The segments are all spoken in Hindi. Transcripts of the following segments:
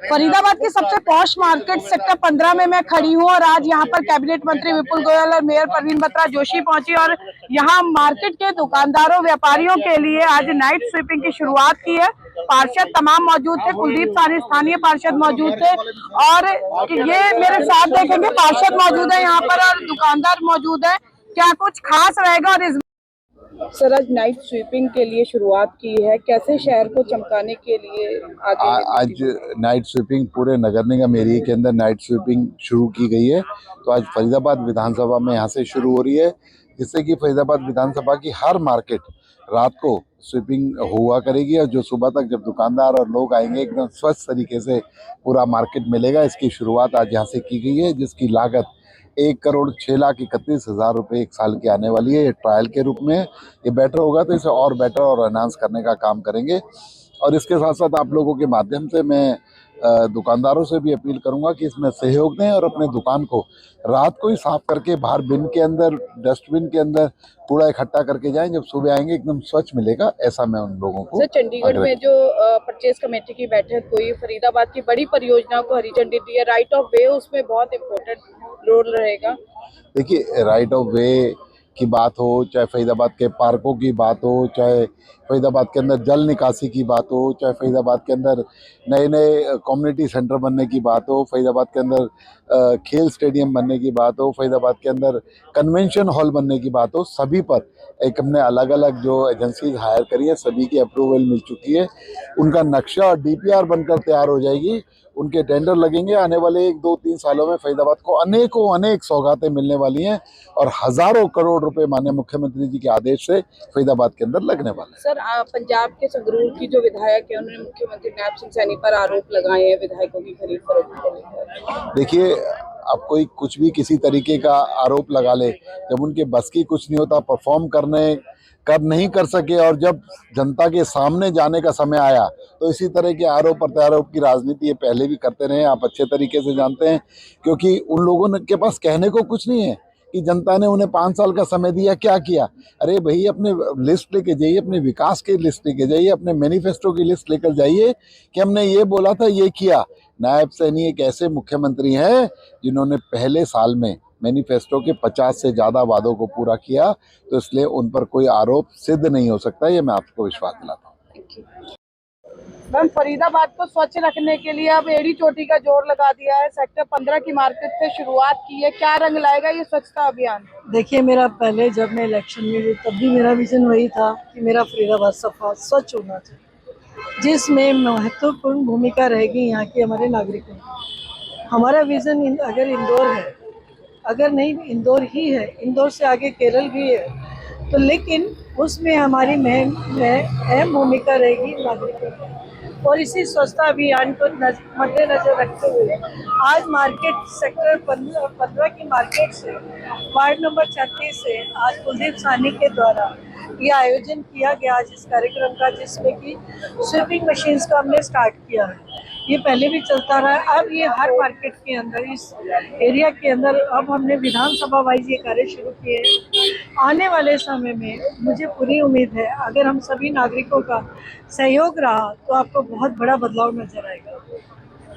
फरीदाबाद की सबसे पॉश मार्केट सेक्टर 15 में मैं खड़ी हूँ और आज यहाँ पर कैबिनेट मंत्री विपुल गोयल और मेयर परवीन बत्रा जोशी पहुंची और यहाँ मार्केट के दुकानदारों व्यापारियों के लिए आज नाइट स्वीपिंग की शुरुआत की है। पार्षद तमाम मौजूद थे, कुलदीप सानी स्थानीय पार्षद मौजूद थे और ये मेरे साथ देखेंगे पार्षद मौजूद है यहाँ पर और दुकानदार मौजूद है। क्या कुछ खास रहेगा और इस सर आज नाइट स्वीपिंग के लिए शुरुआत की है, कैसे शहर को चमकाने के लिए आज नाइट स्वीपिंग पूरे नगर निगम एरिया के अंदर नाइट स्वीपिंग शुरू की गई है। तो आज फरीदाबाद विधानसभा में यहाँ से शुरू हो रही है, जिससे कि फरीदाबाद विधानसभा की हर मार्केट रात को स्वीपिंग हुआ करेगी और जो सुबह तक जब दुकानदार और लोग आएंगे एकदम स्वच्छ तरीके से पूरा मार्केट मिलेगा। इसकी शुरुआत आज यहाँ से की गई है, जिसकी लागत 1,06,31,000 रुपये एक साल की आने वाली है। ये ट्रायल के रूप में ये बेटर होगा तो इसे और बेटर और एनहांस करने का काम करेंगे। और इसके साथ साथ आप लोगों के माध्यम से मैं दुकानदारों से भी अपील करूंगा कि इसमें सहयोग दें और अपने दुकान को रात को ही साफ करके बाहर बिन के अंदर डस्टबिन के अंदर कूड़ा इकट्ठा करके जाएं। जब सुबह आएंगे एकदम स्वच्छ मिलेगा, ऐसा मैं उन लोगों को। सर चंडीगढ़ में जो परचेज कमेटी की बैठक हुई, फरीदाबाद की बड़ी परियोजनाओं को हरी झंडी दी है, राइट ऑफ वे उसमें बहुत इम्पोर्टेंट रोल रहेगा। देखिए, राइट ऑफ वे की बात हो, चाहे फरीदाबाद के पार्कों की बात हो, चाहे फरीदाबाद के अंदर जल निकासी की बात हो, चाहे फरीदाबाद के अंदर नए नए कम्युनिटी सेंटर बनने की बात हो, फरीदाबाद के अंदर खेल स्टेडियम बनने की बात हो, फरीदाबाद के अंदर कन्वेंशन हॉल बनने की बात हो, सभी पर एक हमने अलग अलग जो एजेंसीज हायर करी है, सभी की अप्रूवल मिल चुकी है। उनका नक्शा और डीपीआर बनकर तैयार हो जाएगी, उनके टेंडर लगेंगे। आने वाले 1-2-3 सालों में फरीदाबाद को अनेक सौगातें मिलने वाली हैं और हजारों करोड़ रुपए माननीय मुख्यमंत्री जी के आदेश से फरीदाबाद के अंदर लगने वाले हैं। सर पंजाब के संगरूर की जो विधायक है, उन्होंने मुख्यमंत्री नैब सिंह सैनी पर आरोप लगाए हैं विधायकों की खरीद फरोख्त को लेकर। देखिए, अब कोई कुछ भी किसी तरीके का आरोप लगा ले, जब उनके बस की कुछ नहीं होता, परफॉर्म नहीं कर सके और जब जनता के सामने जाने का समय आया तो इसी तरह के आरोप प्रत्यारोप की राजनीति ये पहले भी करते रहे, आप अच्छे तरीके से जानते हैं। क्योंकि उन लोगों के पास कहने को कुछ नहीं है कि जनता ने उन्हें 5 साल का समय दिया, क्या किया। अरे भाई, अपने लिस्ट लेके जाइए, अपने विकास की लिस्ट लेके जाइए, अपने मैनिफेस्टो की लिस्ट लेकर जाइए कि हमने ये बोला था, ये किया। नायब सैनी एक ऐसे मुख्यमंत्री हैं जिन्होंने पहले साल में मैनिफेस्टो के 50 से ज़्यादा वादों को पूरा किया, तो इसलिए उन पर कोई आरोप सिद्ध नहीं हो सकता। ये मैं आपको विश्वास दिलाता हूँ। मैम, फरीदाबाद को स्वच्छ रखने के लिए अब एड़ी चोटी का जोर लगा दिया है, सेक्टर 15 की मार्केट से शुरुआत की है, क्या रंग लाएगा ये स्वच्छता अभियान? देखिए, मेरा पहले जब मैं इलेक्शन में हुई तब भी मेरा विजन वही था कि मेरा फरीदाबाद सफा स्वच्छ होना चाहिए, जिसमें महत्वपूर्ण भूमिका रहेगी यहाँ के हमारे नागरिकों की। हमारा विजन अगर इंदौर है, अगर नहीं इंदौर ही है, इंदौर से आगे केरल भी है, तो लेकिन उसमें हमारी अहम भूमिका रहेगी नागरिकों की। और इसी स्वच्छता अभियान को मद्देनजर रखते हुए आज मार्केट सेक्टर 15 की मार्केट से वार्ड नंबर 36 से आज कुलदीप सानी के द्वारा ये आयोजन किया गया आज इस कार्यक्रम का, जिसमें कि स्वीपिंग मशीन्स का हमने स्टार्ट किया है। ये पहले भी चलता रहा है, अब ये हर मार्केट के अंदर, इस एरिया के अंदर अब हमने विधानसभा वाइज ये कार्य शुरू किए हैं। आने वाले समय में मुझे पूरी उम्मीद है, अगर हम सभी नागरिकों का सहयोग रहा तो आपको बहुत बड़ा बदलाव नजर आएगा।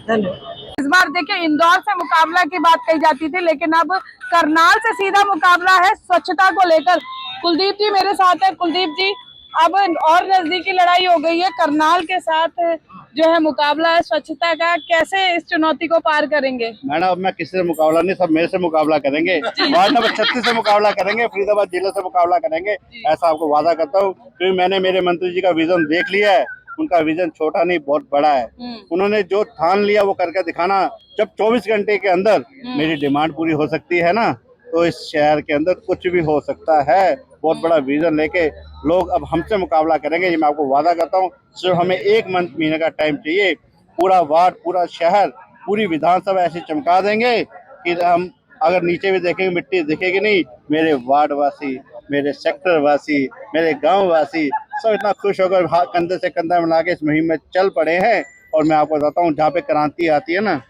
धन्यवाद। इस बार देखिए, इंदौर से मुकाबला की बात कही जाती थी, लेकिन अब करनाल से सीधा मुकाबला है स्वच्छता को लेकर। कुलदीप जी मेरे साथ है। कुलदीप जी, अब और नजदीकी लड़ाई हो गई है, करनाल के साथ जो है मुकाबला है स्वच्छता का, कैसे इस चुनौती को पार करेंगे? मैडम, अब मैं किसी से मुकाबला नहीं, सब मेरे से मुकाबला करेंगे। वार्ड नंबर 36 से मुकाबला करेंगे, फरीदाबाद जिले से मुकाबला करेंगे, ऐसा आपको वादा करता हूँ। क्योंकि मैंने मेरे मंत्री जी का विजन देख लिया है, उनका विजन छोटा नहीं बहुत बड़ा है। उन्होंने जो ठान लिया वो करके दिखाना। जब 24 घंटे के अंदर मेरी डिमांड पूरी हो सकती है ना, तो इस शहर के अंदर कुछ भी हो सकता है। बहुत बड़ा विजन लेके लोग अब हमसे मुकाबला करेंगे, ये मैं आपको वादा करता हूँ। सिर्फ हमें 1 महीने का टाइम चाहिए, पूरा वार्ड, पूरा शहर, पूरी विधानसभा ऐसे चमका देंगे कि हम अगर नीचे भी देखेंगे मिट्टी दिखेगी नहीं। मेरे वार्ड वासी, मेरे सेक्टर वासी, मेरे गांव वासी सब इतना खुश होकर कंधे से कंधा मिला के इस मुहिम में चल पड़े हैं। और मैं आपको बताता हूँ, जहाँ पे क्रांति आती है ना,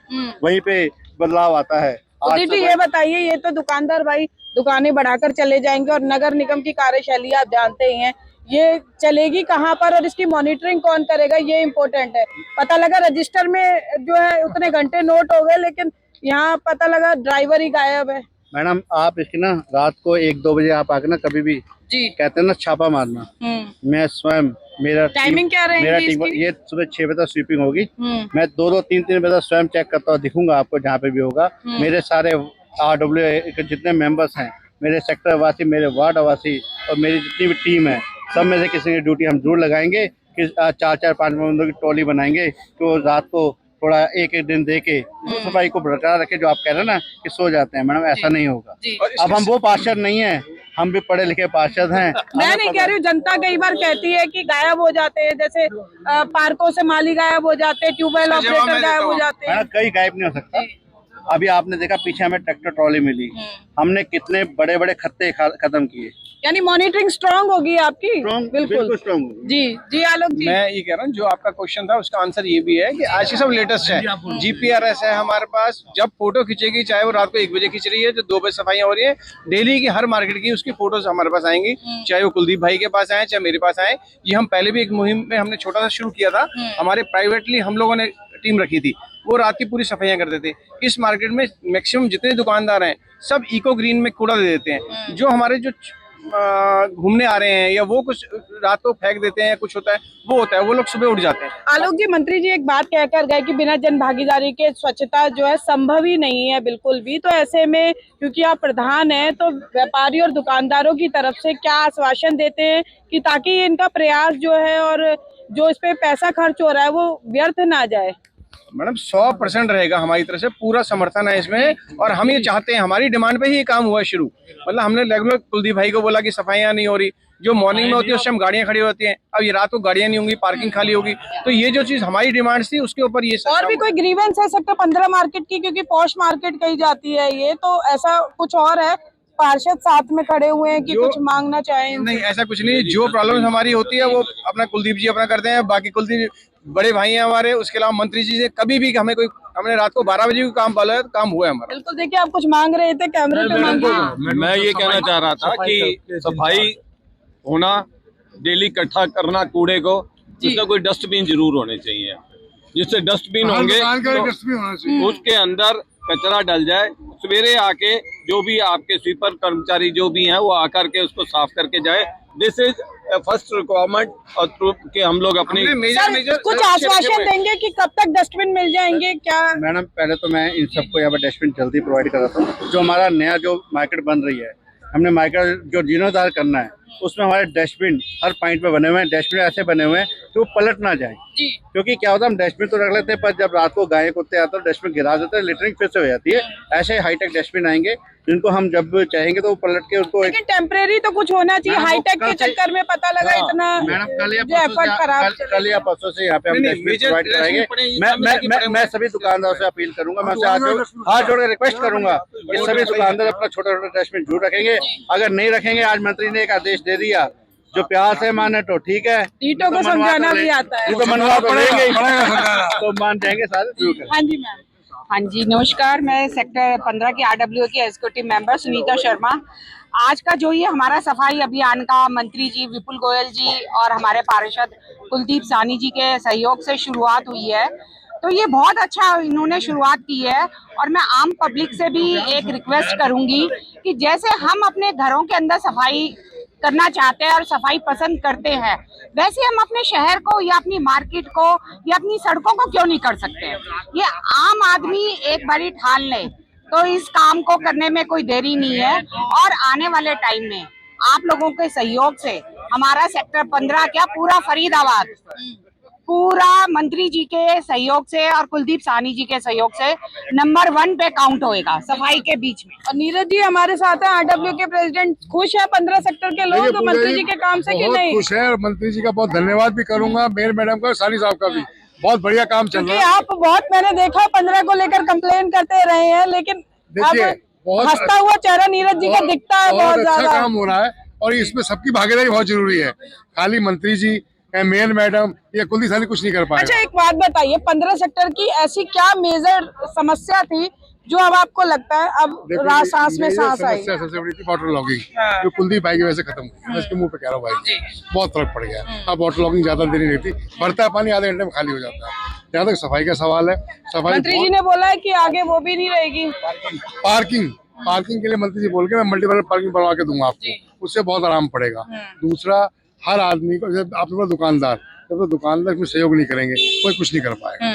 वहीं पे बदलाव आता है। दीदी ये बताइए, ये तो दुकानदार भाई दुकानें बढ़ाकर चले जाएंगे और नगर निगम की कार्यशैली आप जानते ही हैं, ये चलेगी कहाँ पर और इसकी मॉनिटरिंग कौन करेगा, ये इम्पोर्टेंट है। पता लगा रजिस्टर में जो है उतने घंटे नोट हो गए, लेकिन यहाँ पता लगा ड्राइवर ही गायब है। मैडम आप इसकी ना रात को 1-2 बजे आप आके ना कभी भी जी कहते हैं ना छापा मारना, मैं स्वयं मेरा टाइमिंग क्या रहेगी मेरा टीम इसकी? ये सुबह 6 बजे तक स्वीपिंग होगी। मैं 2-2, 3-3 बजे तक स्वयं चेक करता हुआ दिखूंगा आपको जहाँ पे भी होगा। मेरे सारे RW के जितने मेंबर्स हैं, मेरे सेक्टर वासी, मेरे वार्ड वासी और मेरी जितनी भी टीम है, सब में से किसी की ड्यूटी हम जरूर लगाएंगे कि 4-4, 5 बंदों की टोली बनाएंगे कि वो रात को थोड़ा एक दिन दे के सफाई को बरकरार रखे। जो आप कह रहे हैं ना कि सो जाते हैं, मैडम ऐसा नहीं होगा। अब हम वो पार्षद नहीं है, हम भी पढ़े लिखे पार्षद हैं। मैं नहीं कह रही हूँ, जनता कई बार कहती है कि गायब हो जाते हैं, जैसे पार्कों से माली गायब हो जाते हैं, ट्यूबवेल ऑपरेटर गायब हो जाते हैं। मैडम कहीं गायब नहीं हो सकता। अभी आपने देखा पीछे हमें ट्रैक्टर ट्रॉली मिली, हमने कितने बड़े बड़े खत्ते खत्म किए। यानी मॉनिटरिंग स्ट्रांग होगी आपकी। बिल्कुल स्ट्रांग होगी। जी जी आलोक जी, मैं ये कह रहा हूँ, जो आपका क्वेश्चन था उसका आंसर ये भी है कि आज ये सब लेटेस्ट है। GPRS है हमारे पास, जब फोटो खींचेगी, चाहे वो रात को 1 बजे खींच रही है तो 2 बजे सफाइयाँ हो रही है, डेली की हर मार्केट की उसकी फोटोज हमारे पास आएंगी, चाहे वो कुलदीप भाई के पास आए चाहे मेरे पास आए। ये हम पहले भी एक मुहिम में हमने छोटा सा शुरू किया था, हमारे प्राइवेटली हम लोगों ने टीम रखी थी, वो रात की पूरी सफाइयाँ करते थे। इस मार्केट में मैक्सिमम जितने दुकानदार हैं सब इको ग्रीन में कूड़ा दे देते हैं। जो हमारे जो घूमने आ रहे हैं या वो कुछ रात को फेंक देते हैं, कुछ होता है वो होता है, वो लोग सुबह उठ जाते हैं। आलोक जी, मंत्री जी एक बात कहकर गए कि बिना जन भागीदारी के स्वच्छता जो है संभव ही नहीं है बिल्कुल भी। तो ऐसे में क्योंकि आप प्रधान हैं, तो व्यापारी और दुकानदारों की तरफ से क्या आश्वासन देते हैं कि ताकि इनका प्रयास जो है और जो इस पे पैसा खर्च हो रहा है वो व्यर्थ ना जाए? मैडम 100% रहेगा, हमारी तरफ से पूरा समर्थन है इसमें, और हम ये चाहते हैं, हमारी डिमांड पे ही ये काम हुआ है शुरू। मतलब हमने रेगुलर कुलदीप भाई को बोला कि सफाइयाँ नहीं हो रही, जो मॉर्निंग में होती है उस टाइम गाड़ियाँ खड़ी होती हैं, अब ये रात को गाड़ियाँ नहीं होंगी, पार्किंग खाली होगी। तो ये जो चीज हमारी डिमांड थी उसके ऊपर ये और भी कोई ग्रीवेंस है सेक्टर 15 मार्केट की, क्योंकि पॉश मार्केट कही जाती है ये, तो ऐसा कुछ और है? पार्षद साथ में खड़े हुए हैं कि कुछ मांगना चाहें? नहीं, ऐसा कुछ नहीं। जो प्रॉब्लम हमारी होती है वो अपना कुलदीप जी अपना करते हैं, बाकी कुलदीप बड़े भाई हैं हमारे, उसके अलावा मंत्री जी से कभी भी हमें कोई, हमने रात को 12 बजे भी काम पाला है, काम हुआ है हमारा। बिल्कुल, देखिए आप कुछ मांग रहे थे, कैमरे पे मांगिए। मैं ये कहना चाह रहा था कि सफाई होना, डेली इकट्ठा करना कूड़े को, उसका कोई डस्टबिन जरूर होने चाहिए, जिससे डस्टबिन होंगे तो उसके अंदर कचरा डल जाए, सवेरे आके जो भी आपके स्वीपर कर्मचारी जो भी हैं वो आकर के उसको साफ करके जाए। दिस इज फर्स्ट रिक्वायरमेंट, और कि हम लोग अपनी कुछ आश्वासन देंगे कि कब तक डस्टबिन मिल जाएंगे क्या? मैडम पहले तो मैं इन सबको यहाँ पर डस्टबिन जल्दी प्रोवाइड कराता हूँ। जो हमारा नया जो मार्केट बन रही है, हमने मार्केट जो जीर्णोद्धार करना है, उसमें हमारे डस्टबिन हर पॉइंट पे बने हुए हैं। डस्टबिन ऐसे बने हुए हैं कि वो पलट ना जाए, क्योंकि क्या होता है हम डस्टबिन तो रख लेते हैं, पर जब रात को गाय कुत्ते आते हैं डस्टबिन गिरा देते हैं, लिटरिंग फिर से हो जाती है। ऐसे हाईटेक डस्टबिन आएंगे जिनको हम जब चाहेंगे तो वो पलट के उसको, लेकिन टेम्परेरी तो कुछ होना चाहिए। हाईटेक के चक्कर में पता लगा इतना मैडम कल एफर्ट या परसों से यहाँ पे हम डस्टबिन प्रोवाइड कराएंगे। मैं सभी दुकानदारों से अपील करूंगा, मैं हाथ जोड़ के रिक्वेस्ट करूंगा कि सभी दुकानदार अपना छोटा छोटा डस्टबिन जरूर रखेंगे। अगर नहीं रखेंगे, आज मंत्री ने एक आदेश दे दिया, जो प्यास है माने तो ठीक है, ईटों को समझाना भी आता है, तो मनवा तो लेंगे तो मान जाएंगे सारे। हाँ जी मैम। हाँ जी नमस्कार, मैं सेक्टर 15 की RWA की एग्जीक्यूटिव मेंबर सुनीता शर्मा। आज का जो ये हमारा सफाई अभियान का मंत्री जी विपुल गोयल जी और हमारे पार्षद कुलदीप सानी जी के सहयोग से शुरुआत हुई है, तो ये बहुत अच्छा इन्होंने शुरुआत की है। और मैं आम पब्लिक से भी एक रिक्वेस्ट करूंगी कि जैसे हम अपने घरों के अंदर सफाई करना चाहते हैं और सफाई पसंद करते हैं, वैसे हम अपने शहर को या अपनी मार्केट को या अपनी सड़कों को क्यों नहीं कर सकते? ये आम आदमी एक बारी ठान ले तो इस काम को करने में कोई देरी नहीं है। और आने वाले टाइम में आप लोगों के सहयोग से हमारा सेक्टर 15 क्या पूरा फरीदाबाद पूरा मंत्री जी के सहयोग से और कुलदीप सानी जी के सहयोग से नंबर 1 पे काउंट होएगा सफाई के बीच में। और नीरज जी हमारे साथ हैं, RW के प्रेसिडेंट। खुश है 15 सेक्टर के लोग मंत्री जी के काम से कि नहीं? खुश है, और मंत्री जी का बहुत धन्यवाद भी करूंगा, मेयर मैडम का, सानी साहब का भी बहुत बढ़िया काम चल रहा है। आप बहुत, मैंने देखा 15 को लेकर कंप्लेन करते रहे हैं, लेकिन देखिए बहुत हंसता हुआ चेहरा नीरज जी का दिखता है, बहुत अच्छा ज्यादा काम हो रहा है, और इसमें सबकी भागीदारी बहुत जरूरी है। खाली मंत्री जी, मेयर मैडम या कुलदीप सानी कुछ नहीं कर पाए। अच्छा एक बात बताइए, 15 सेक्टर की ऐसी क्या मेजर समस्या थी जो अब आपको लगता है अब देखिए, सांस में मेरी सांस आई? समस्या सबसे बड़ी थी वाटर लॉगिंग, जो कुलदीप भाई की वजह से खत्म हुई। मैं इसके मुंह पे कह रहा हूँ भाई, बहुत फर्क पड़ गया। अब वाटर लॉगिंग ज्यादा देरी नहीं थी, भरता है पानी आधे घंटे में खाली हो जाता है। जहाँ तक सफाई का सवाल है, सफाई मंत्री जी ने बोला है कि आगे वो भी नहीं रहेगी। पार्किंग के लिए मंत्री जी बोल के मैं मल्टीपल पार्किंग बनवा के दूंगा आपको, उससे बहुत आराम पड़ेगा। दूसरा, हर आदमी को, जैसे आप लोग दुकानदार, जब तो दुकानदार इसमें सहयोग नहीं करेंगे कोई कुछ नहीं कर पाएगा।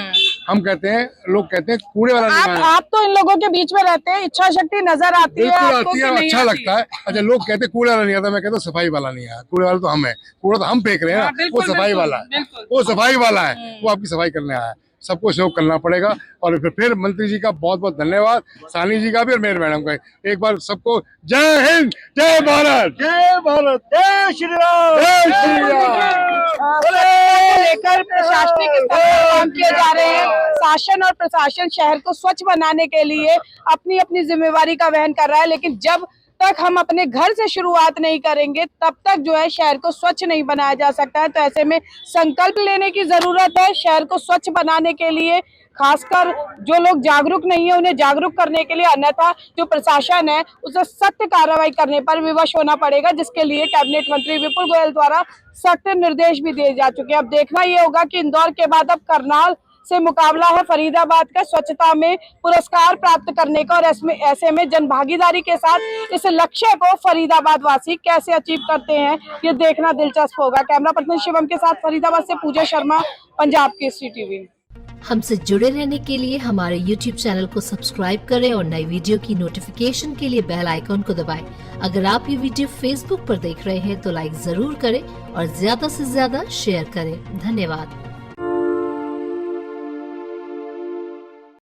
हम कहते हैं, लोग कहते हैं कूड़े वाला नहीं, आप तो इन लोगों के बीच में रहते हैं, इच्छा शक्ति नजर आती है बिल्कुल आपको आती कि है, नहीं अच्छा आती? लगता है। अच्छा, लोग कहते हैं कूड़े वाला नहीं आता, मैं कहता हूँ सफाई वाला नहीं आया। कूड़े वाला तो हम है, कूड़ा तो हम फेंक रहे हैं ना, वो सफाई वाला है, वो सफाई वाला है, वो आपकी सफाई करने आया है। सबको सहयोग करना पड़ेगा। और फिर मंत्री जी का बहुत बहुत धन्यवाद, सानी जी का भी और मेयर मैडम का। एक बार सबको जय हिंद, जय भारत, जय भारत, जय श्री राम, जय श्री राम। लेकर प्रशासनिक स्तर पर काम किए जा रहे हैं। शासन और प्रशासन शहर को स्वच्छ बनाने के लिए अपनी अपनी जिम्मेवारी का वहन कर रहा है, लेकिन जब तक हम अपने घर से शुरुआत नहीं करेंगे तब तक जो है शहर को स्वच्छ नहीं बनाया जा सकता है। तो ऐसे में संकल्प लेने की जरूरत है शहर को स्वच्छ बनाने के लिए, खासकर जो लोग जागरूक नहीं है उन्हें जागरूक करने के लिए, अन्यथा जो प्रशासन है उसे सख्त कार्रवाई करने पर विवश होना पड़ेगा, जिसके लिए कैबिनेट मंत्री विपुल गोयल द्वारा सख्त निर्देश भी दिए जा चुके हैं। अब देखना ये होगा कि इंदौर के बाद अब करनाल से मुकाबला है फरीदाबाद का स्वच्छता में पुरस्कार प्राप्त करने का, और ऐसे में जन भागीदारी के साथ इस लक्ष्य को फरीदाबाद वासी कैसे अचीव करते हैं ये देखना दिलचस्प होगा। कैमरा पर्सन शिवम के साथ फरीदाबाद से पूजा शर्मा, पंजाब केसरी टीवी। हमसे जुड़े रहने के लिए हमारे YouTube चैनल को सब्सक्राइब करें और नई वीडियो की नोटिफिकेशन के लिए बेल आइकॉन को दबाएं। अगर आप ये वीडियो Facebook पर देख रहे हैं तो लाइक जरूर करें और ज्यादा से ज्यादा शेयर करें। धन्यवाद।